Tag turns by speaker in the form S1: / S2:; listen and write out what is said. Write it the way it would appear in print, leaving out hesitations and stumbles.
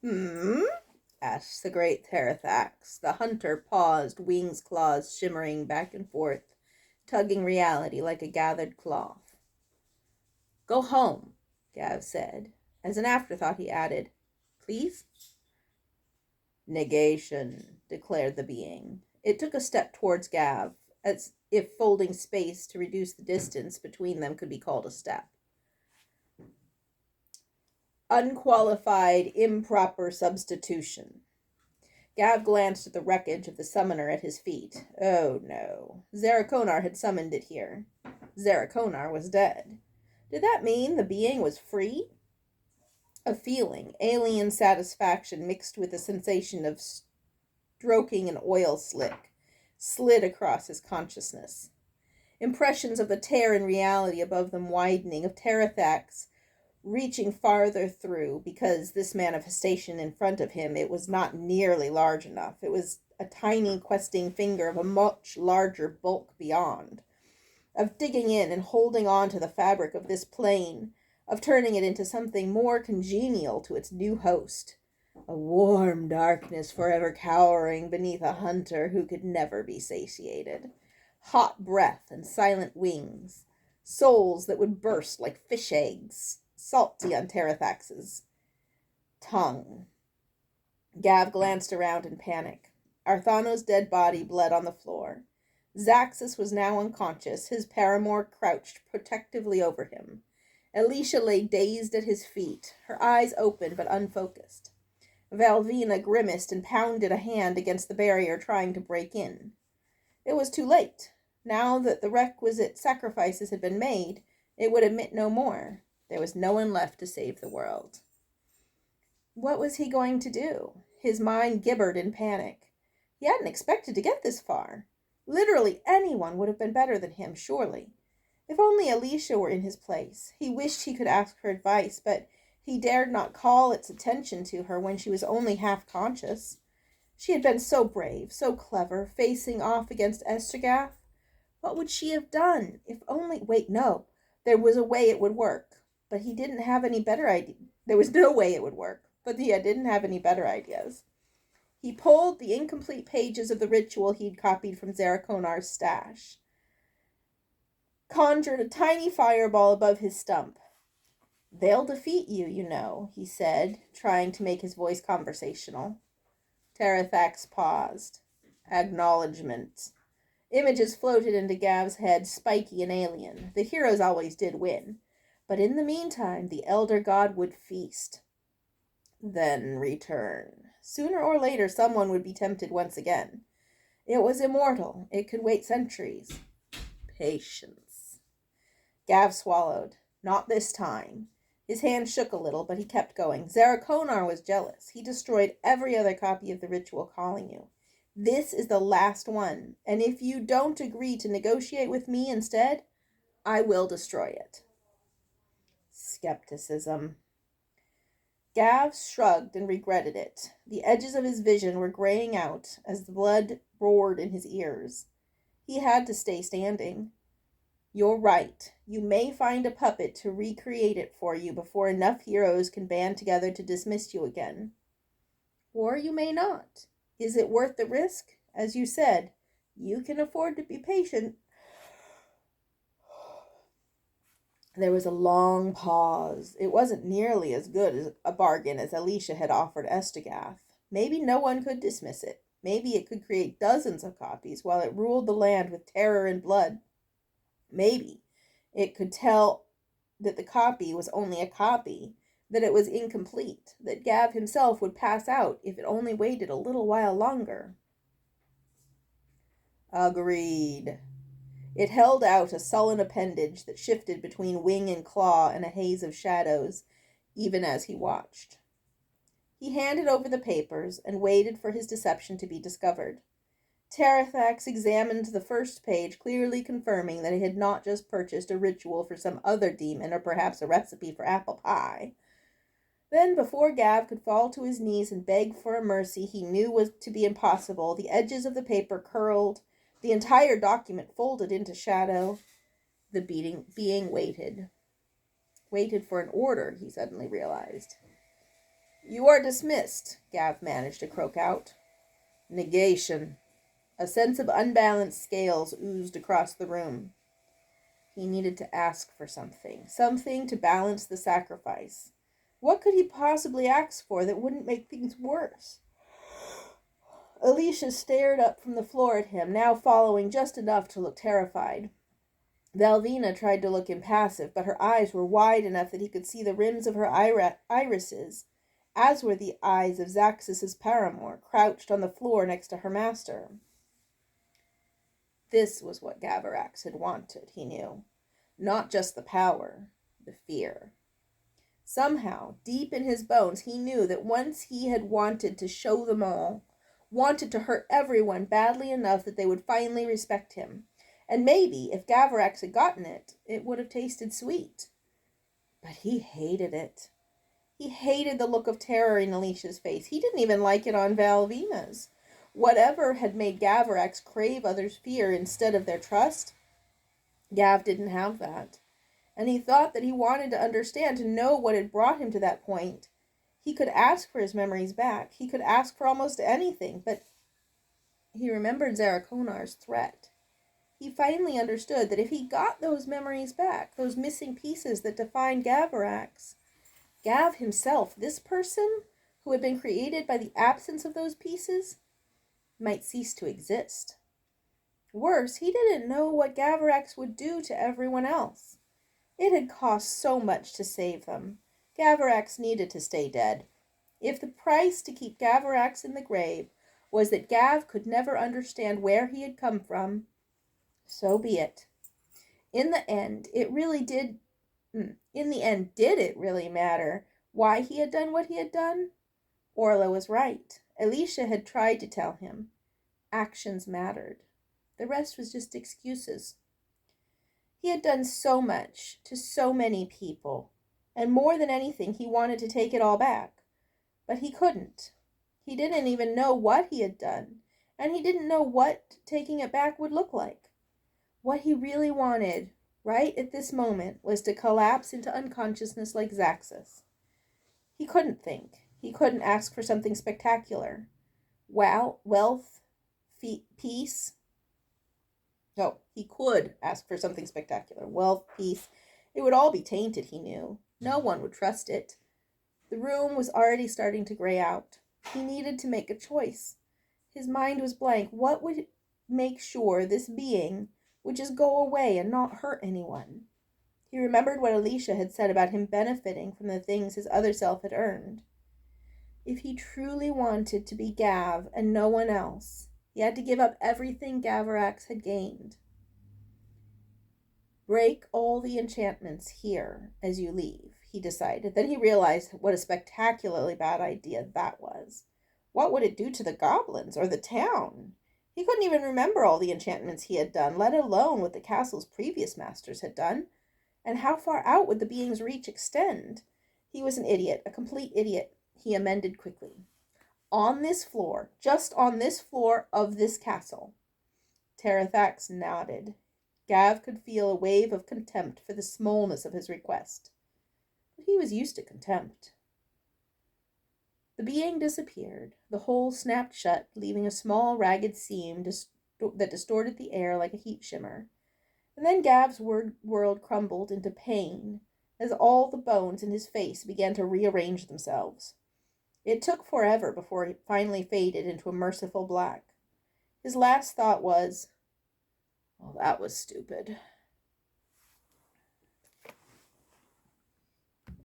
S1: Hmm? Asked the great Therathax. The hunter paused, wings claws shimmering back and forth, tugging reality like a gathered cloth. Go home, Gav said. As an afterthought, he added, Please? Negation, declared the being. It took a step towards Gav, as if folding space to reduce the distance between them could be called a step. Unqualified, improper substitution. Gav glanced at the wreckage of the summoner at his feet. Oh no. Zarakonar had summoned it here. Zarakonar was dead. Did that mean the being was free? A feeling, alien satisfaction mixed with a sensation of stroking an oil slick, slid across his consciousness. Impressions of the tear in reality above them widening, of Terathax reaching farther through, because this manifestation in front of him, it was not nearly large enough. It was a tiny questing finger of a much larger bulk beyond. Of digging in and holding on to the fabric of this plane, of turning it into something more congenial to its new host. A warm darkness forever cowering beneath a hunter who could never be satiated. Hot breath and silent wings. Souls that would burst like fish eggs, salty on Terathax's tongue. Gav glanced around in panic. Arthano's dead body bled on the floor. Zaxus was now unconscious, his paramour crouched protectively over him. Alicia lay dazed at his feet, her eyes open but unfocused. Valvina grimaced and pounded a hand against the barrier, trying to break in. It was too late. Now that the requisite sacrifices had been made, it would admit no more. There was no one left to save the world. What was he going to do? His mind gibbered in panic. He hadn't expected to get this far. Literally anyone would have been better than him, surely. If only Alicia were in his place. He wished he could ask her advice, but he dared not call its attention to her when she was only half conscious. She had been so brave, so clever, facing off against Estergath. What would she have done? If only... Wait, no. There was a way it would work. But he didn't have any better idea. There was no way it would work, but he didn't have any better ideas. He pulled the incomplete pages of the ritual he'd copied from Zarakonar's stash. Conjured a tiny fireball above his stump. They'll defeat you, you know, he said, trying to make his voice conversational. Terathax paused. Acknowledgement. Images floated into Gav's head, spiky and alien. The heroes always did win. But in the meantime, the elder god would feast. Then return. Sooner or later, someone would be tempted once again. It was immortal. It could wait centuries. Patience. Gav swallowed. Not this time. His hand shook a little, but he kept going. Zarakonar was jealous. He destroyed every other copy of the ritual calling you. This is the last one, and if you don't agree to negotiate with me instead, I will destroy it. Skepticism. Gav shrugged and regretted it. The edges of his vision were graying out as the blood roared in his ears. He had to stay standing. You're right. You may find a puppet to recreate it for you before enough heroes can band together to dismiss you again. Or you may not. Is it worth the risk? As you said, you can afford to be patient. There was a long pause. It wasn't nearly as good as a bargain as Alicia had offered Estergath. Maybe no one could dismiss it. Maybe it could create dozens of copies while it ruled the land with terror and blood. Maybe it could tell that the copy was only a copy, that it was incomplete, that Gav himself would pass out if it only waited a little while longer. Agreed. It held out a sullen appendage that shifted between wing and claw in a haze of shadows, even as he watched. He handed over the papers and waited for his deception to be discovered. Terathax examined the first page, clearly confirming that he had not just purchased a ritual for some other demon or perhaps a recipe for apple pie. Then, before Gav could fall to his knees and beg for a mercy he knew was to be impossible, the edges of the paper curled, the entire document folded into shadow. The being waited. Waited for an order, he suddenly realized. You are dismissed, Gav managed to croak out. Negation. A sense of unbalanced scales oozed across the room. He needed to ask for something to balance the sacrifice. What could he possibly ask for that wouldn't make things worse? Alicia stared up from the floor at him, now following just enough to look terrified. Valvina tried to look impassive, but her eyes were wide enough that he could see the rims of her irises, as were the eyes of Zaxxus's paramour, crouched on the floor next to her master. This was what Gavarax had wanted, he knew. Not just the power, the fear. Somehow, deep in his bones, he knew that once he had wanted to show them all, wanted to hurt everyone badly enough that they would finally respect him. And maybe, if Gavarax had gotten it, it would have tasted sweet. But he hated it. He hated the look of terror in Alicia's face. He didn't even like it on Valvina's. Whatever had made Gavarax crave others' fear instead of their trust, Gav didn't have that. And he thought that he wanted to understand, to know what had brought him to that point. He could ask for his memories back. He could ask for almost anything, but he remembered Zarakonar's threat. He finally understood that if he got those memories back, those missing pieces that defined Gavarax, Gav himself, this person who had been created by the absence of those pieces, might cease to exist. Worse, he didn't know what Gavarax would do to everyone else. It had cost so much to save them. Gavarax needed to stay dead. If the price to keep Gavarax in the grave was that Gav could never understand where he had come from, so be it. In the end, did it really matter why he had done what he had done? Orla was right. Alicia had tried to tell him. Actions mattered. The rest was just excuses. He had done so much to so many people, and more than anything, he wanted to take it all back. But he couldn't. He didn't even know what he had done, and he didn't know what taking it back would look like. What he really wanted, right at this moment, was to collapse into unconsciousness like Zaxxus. He couldn't think. He couldn't ask for something spectacular. Wealth, peace. No, he could ask for something spectacular. Wealth, peace. It would all be tainted, he knew. No one would trust it. The room was already starting to gray out. He needed to make a choice. His mind was blank. What would make sure this being would just go away and not hurt anyone? He remembered what Alicia had said about him benefiting from the things his other self had earned. If he truly wanted to be Gav and no one else, he had to give up everything Gavarax had gained. Break all the enchantments here as you leave, he decided. Then he realized what a spectacularly bad idea that was. What would it do to the goblins or the town? He couldn't even remember all the enchantments he had done, let alone what the castle's previous masters had done. And how far out would the being's reach extend? He was an idiot, a complete idiot. He amended quickly. On this floor, just on this floor of this castle. Terathax nodded. Gav could feel a wave of contempt for the smallness of his request. But he was used to contempt. The being disappeared. The hole snapped shut, leaving a small, ragged seam that distorted the air like a heat shimmer. And then Gav's world crumbled into pain as all the bones in his face began to rearrange themselves. It took forever before it finally faded into a merciful black. His last thought was, "Well, that was stupid."